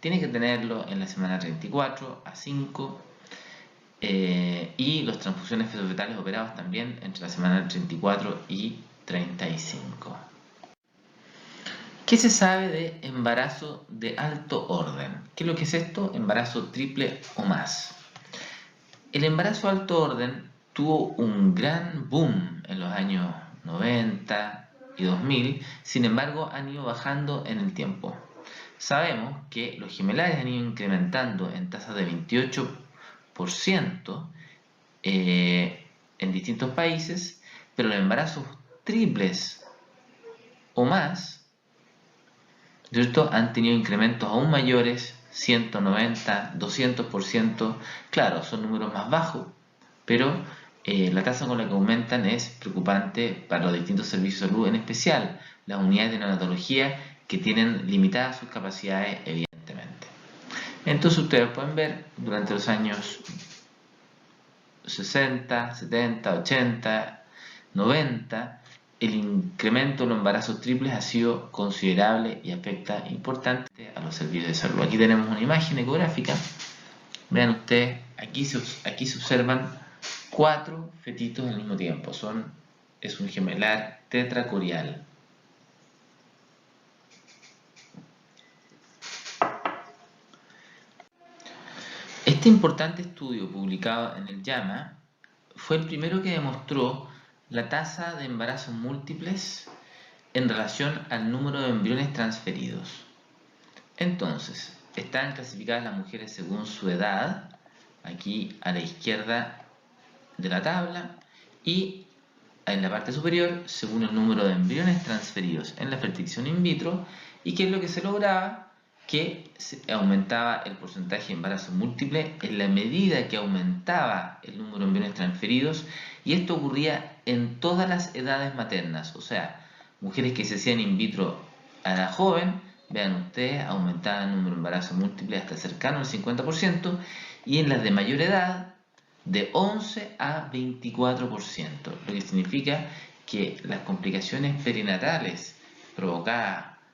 tiene que tenerlo en la semana 34 a 5 y los transfusiones fetofetales operados también entre la semana 34 y 35. ¿Qué se sabe de embarazo de alto orden? ¿Qué es lo que es esto? Embarazo triple o más. El embarazo de alto orden tuvo un gran boom en los años 90 y 2000, sin embargo han ido bajando en el tiempo. Sabemos que los gemelares han ido incrementando en tasas de 28% en distintos países, pero los embarazos triples o más, ¿cierto?, han tenido incrementos aún mayores, 190, 200%. Claro, son números más bajos, pero la tasa con la que aumentan es preocupante para los distintos servicios de salud, en especial las unidades de neonatología que tienen limitadas sus capacidades, evidentemente. Entonces ustedes pueden ver, durante los años 60, 70, 80, 90, el incremento de los embarazos triples ha sido considerable y afecta importante a los servicios de salud. Aquí tenemos una imagen ecográfica. Vean ustedes, aquí se observan 4 fetitos al mismo tiempo. Es un gemelar tetracorial. Este importante estudio publicado en el JAMA fue el primero que demostró la tasa de embarazos múltiples en relación al número de embriones transferidos. Entonces, están clasificadas las mujeres según su edad, aquí a la izquierda de la tabla, y en la parte superior según el número de embriones transferidos en la fertilización in vitro. ¿Y qué es lo que se lograba? Que se aumentaba el porcentaje de embarazo múltiple en la medida que aumentaba el número de embriones transferidos, y esto ocurría en todas las edades maternas, o sea, mujeres que se hacían in vitro a edad joven, vean ustedes, aumentaban el número de embarazo múltiple hasta cercano al 50%, y en las de mayor edad de 11 a 24%, lo que significa que las complicaciones perinatales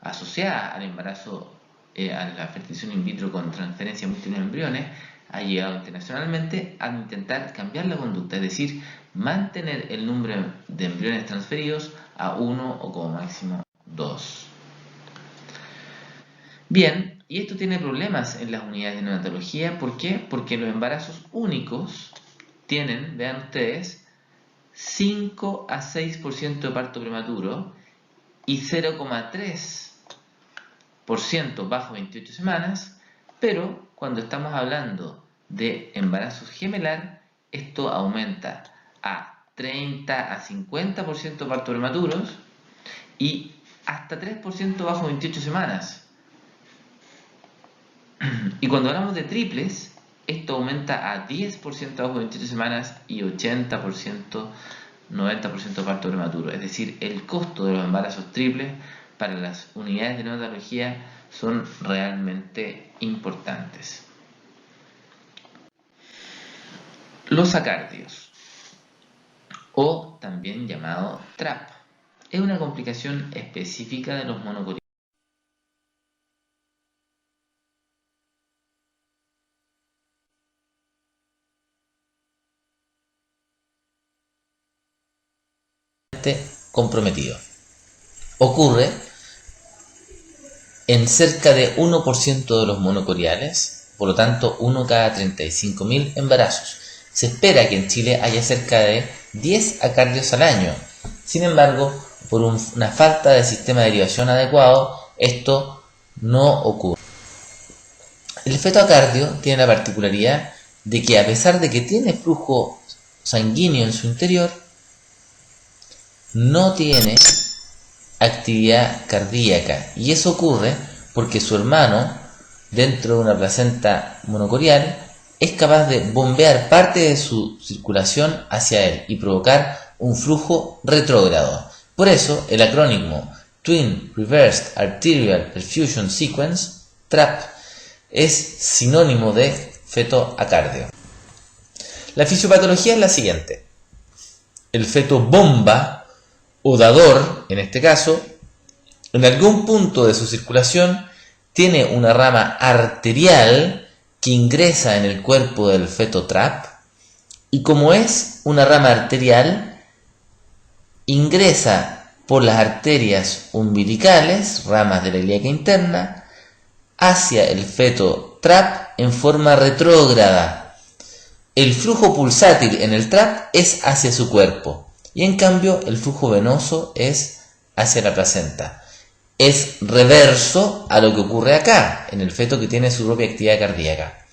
asociadas al embarazo, a la fertilización in vitro con transferencia de múltiples embriones, ha llegado internacionalmente a intentar cambiar la conducta, es decir, mantener el número de embriones transferidos a 1 o como máximo 2. Bien, y esto tiene problemas en las unidades de neonatología. ¿Por qué? Porque los embarazos únicos tienen, vean ustedes, 5 a 6% de parto prematuro y 0,3% bajo 28 semanas, pero cuando estamos hablando de embarazo gemelar, esto aumenta a 30 a 50% de partos prematuros y hasta 3% bajo 28 semanas. Y cuando hablamos de triples, esto aumenta a 10% bajo 28 semanas y 80%, 90% de parto prematuro. Es decir, el costo de los embarazos triples para las unidades de neonatología son realmente importantes. Los acardios, o también llamado TRAP, es una complicación específica de los monocoriales. Comprometido. Ocurre en cerca de 1% de los monocoriales, por lo tanto 1 cada 35.000 embarazos. Se espera que en Chile haya cerca de 10 acardios al año. Sin embargo, por una falta de sistema de derivación adecuado, esto no ocurre. El fetoacardio tiene la particularidad de que, a pesar de que tiene flujo sanguíneo en su interior, no tiene actividad cardíaca, y eso ocurre porque su hermano, dentro de una placenta monocorial, es capaz de bombear parte de su circulación hacia él y provocar un flujo retrógrado. Por eso el acrónimo Twin Reversed Arterial Perfusion Sequence, TRAP, es sinónimo de fetoacardio. La fisiopatología es la siguiente: el feto bomba o dador, en este caso, en algún punto de su circulación tiene una rama arterial que ingresa en el cuerpo del feto TRAP, y como es una rama arterial, ingresa por las arterias umbilicales, ramas de la ilíaca interna, hacia el feto TRAP en forma retrógrada. El flujo pulsátil en el TRAP es hacia su cuerpo, y en cambio el flujo venoso es hacia la placenta. Es reverso a lo que ocurre acá, en el feto que tiene su propia actividad cardíaca.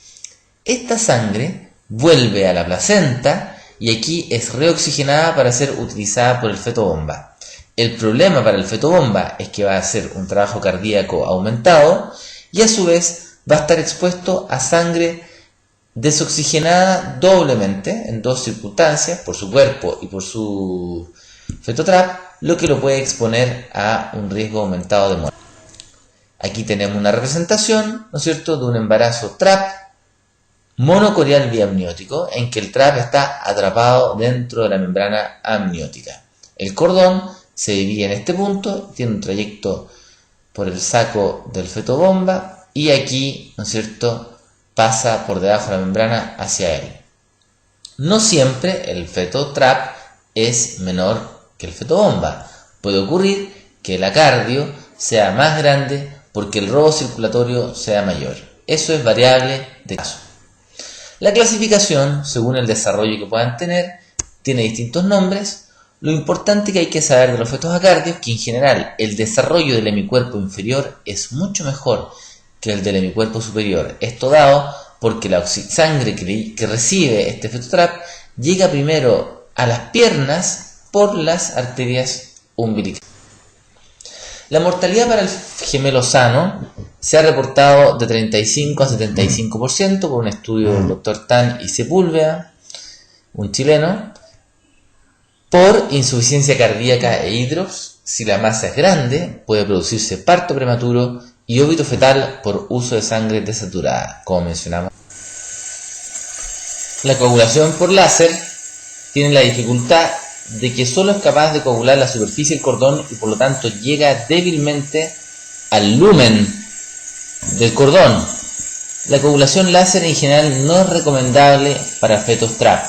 Esta sangre vuelve a la placenta y aquí es reoxigenada para ser utilizada por el feto bomba. El problema para el feto bomba es que va a hacer un trabajo cardíaco aumentado y a su vez va a estar expuesto a sangre desoxigenada doblemente en dos circunstancias, por su cuerpo y por su feto TRAP, lo que lo puede exponer a un riesgo aumentado de muerte. Aquí tenemos una representación, ¿no es cierto?, de un embarazo TRAP monocorial biamniótico, en que el TRAP está atrapado dentro de la membrana amniótica. El cordón se divide en este punto, tiene un trayecto por el saco del feto bomba y aquí, ¿no es cierto?, pasa por debajo de la membrana hacia él. No siempre el feto TRAP es menor que el feto bomba. Puede ocurrir que el acardio sea más grande porque el robo circulatorio sea mayor. Eso es variable de caso. La clasificación, según el desarrollo que puedan tener, tiene distintos nombres. Lo importante que hay que saber de los fetos acardios es que en general el desarrollo del hemicuerpo inferior es mucho mejor que el del hemicuerpo superior. Esto dado porque la sangre que recibe este feto TRAP llega primero a las piernas por las arterias umbilicales. La mortalidad para el gemelo sano se ha reportado de 35 a 75% por un estudio del Dr. Tan y Sepúlveda, un chileno, por insuficiencia cardíaca e hidrops. Si la masa es grande, puede producirse parto prematuro y óbito fetal por uso de sangre desaturada, como mencionamos. La coagulación por láser tiene la dificultad de que solo es capaz de coagular la superficie del cordón y por lo tanto llega débilmente al lumen del cordón. La coagulación láser en general no es recomendable para fetos TRAP.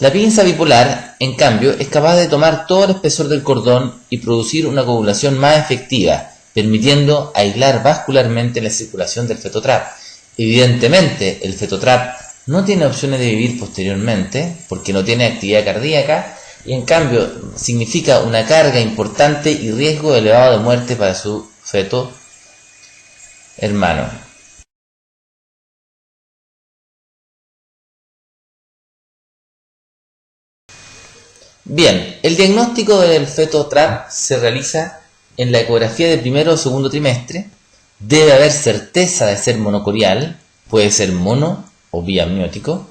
La pinza bipolar, en cambio, es capaz de tomar todo el espesor del cordón y producir una coagulación más efectiva, permitiendo aislar vascularmente la circulación del feto TRAP. Evidentemente, el feto TRAP no tiene opciones de vivir posteriormente, porque no tiene actividad cardíaca, y en cambio significa una carga importante y riesgo elevado de muerte para su feto hermano. Bien, el diagnóstico del feto TRAP se realiza en la ecografía de primero o segundo trimestre. Debe haber certeza de ser monocorial, puede ser mono o biamniótico,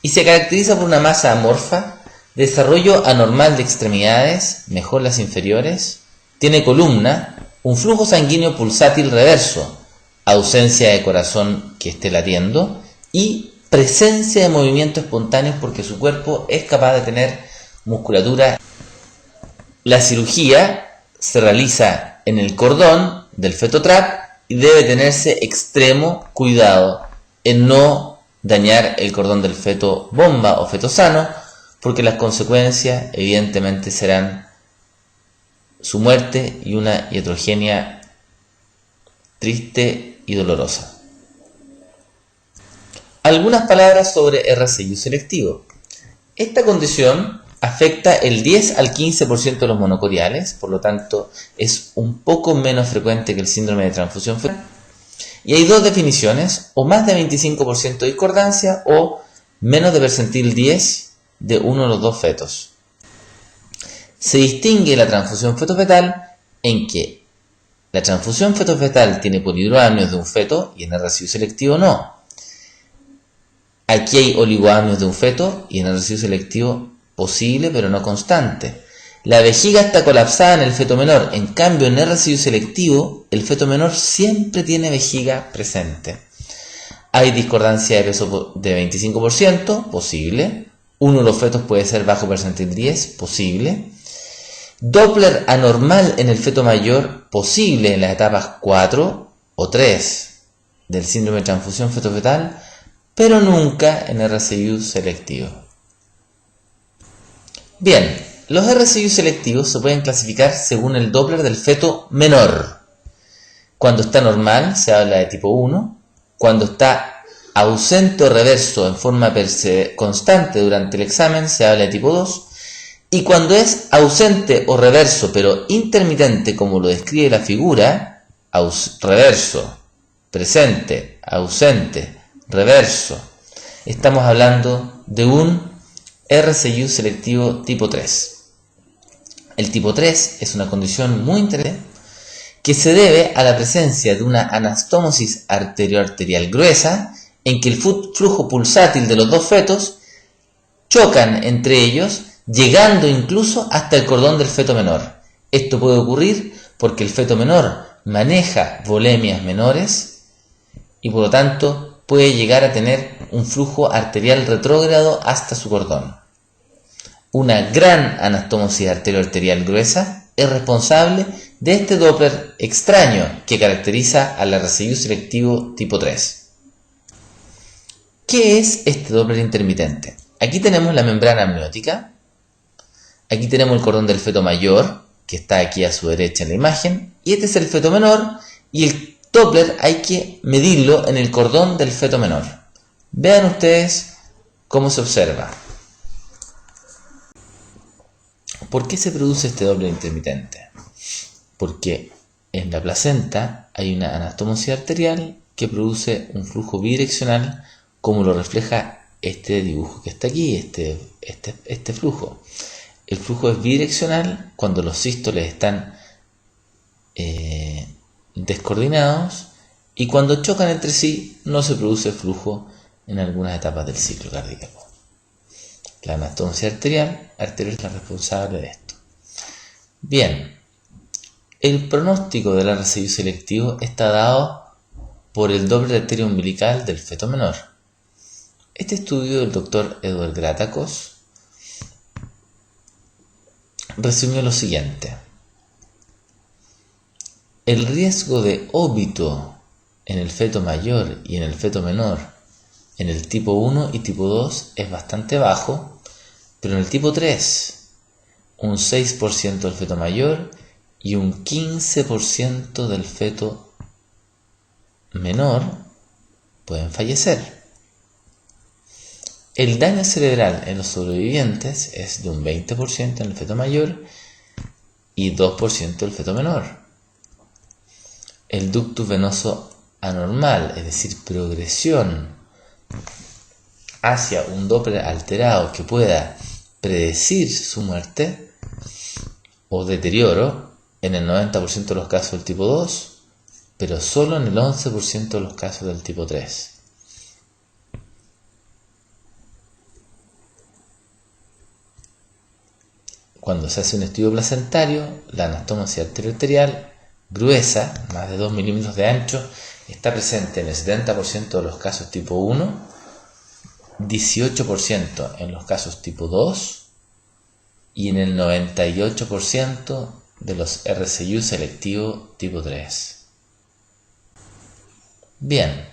y se caracteriza por una masa amorfa, desarrollo anormal de extremidades, mejor las inferiores, tiene columna, un flujo sanguíneo pulsátil reverso, ausencia de corazón que esté latiendo y presencia de movimientos espontáneos porque su cuerpo es capaz de tener musculatura. La cirugía se realiza en el cordón del feto TRAP y debe tenerse extremo cuidado en no dañar el cordón del feto bomba o feto sano, porque las consecuencias evidentemente serán su muerte y una iatrogenia triste y dolorosa. Algunas palabras sobre RCI selectivo. Esta condición afecta el 10 al 15% de los monocoriales, por lo tanto es un poco menos frecuente que el síndrome de transfusión fetal. Y hay dos definiciones, o más de 25% de discordancia o menos de percentil 10 de uno de los dos fetos. Se distingue la transfusión fetofetal en que la transfusión fetofetal tiene polihidroamnios de un feto y en RCI selectivo no. Aquí hay oligoamnios de un feto y en el residuo selectivo posible pero no constante. La vejiga está colapsada en el feto menor, en cambio en el residuo selectivo el feto menor siempre tiene vejiga presente. Hay discordancia de peso de 25%, posible. Uno de los fetos puede ser bajo percentil 10, posible. Doppler anormal en el feto mayor, posible en las etapas 4 o 3 del síndrome de transfusión feto-fetal, pero nunca en RCIU selectivo. Bien, los RCIU selectivos se pueden clasificar según el Doppler del feto menor. Cuando está normal se habla de tipo 1, cuando está ausente o reverso en forma constante durante el examen se habla de tipo 2, y cuando es ausente o reverso pero intermitente como lo describe la figura, reverso, presente, ausente, reverso, estamos hablando de un RCIU selectivo tipo 3. El tipo 3 es una condición muy interesante que se debe a la presencia de una anastomosis arterioarterial gruesa en que el flujo pulsátil de los dos fetos chocan entre ellos, llegando incluso hasta el cordón del feto menor. Esto puede ocurrir porque el feto menor maneja volemias menores y por lo tanto puede llegar a tener un flujo arterial retrógrado hasta su cordón. Una gran anastomosis arterioarterial gruesa es responsable de este Doppler extraño que caracteriza al RCIU selectivo tipo 3. ¿Qué es este Doppler intermitente? Aquí tenemos la membrana amniótica, aquí tenemos el cordón del feto mayor, que está aquí a su derecha en la imagen, y este es el feto menor, y el Doppler hay que medirlo en el cordón del feto menor. Vean ustedes cómo se observa. ¿Por qué se produce este Doppler intermitente? Porque en la placenta hay una anastomosis arterial que produce un flujo bidireccional, como lo refleja este dibujo que está aquí, este flujo. El flujo es bidireccional cuando los sístoles están descoordinados y cuando chocan entre sí no se produce flujo en algunas etapas del ciclo cardíaco. La anastomosis arterial es la responsable de esto. Bien, el pronóstico del RCIU selectivo está dado por el Doppler arterioumbilical del feto menor. Este estudio del Dr. Edward Grattakos resumió lo siguiente. El riesgo de óbito en el feto mayor y en el feto menor en el tipo 1 y tipo 2 es bastante bajo, pero en el tipo 3 un 6% del feto mayor y un 15% del feto menor pueden fallecer. El daño cerebral en los sobrevivientes es de un 20% en el feto mayor y 2% del feto menor. El ductus venoso anormal, es decir, progresión hacia un Doppler alterado que pueda predecir su muerte o deterioro en el 90% de los casos del tipo 2, pero solo en el 11% de los casos del tipo 3. Cuando se hace un estudio placentario, la anastomosis arterioarterial gruesa, más de 2 milímetros de ancho, está presente en el 70% de los casos tipo 1, 18% en los casos tipo 2 y en el 98% de los RCIU selectivo tipo 3. Bien,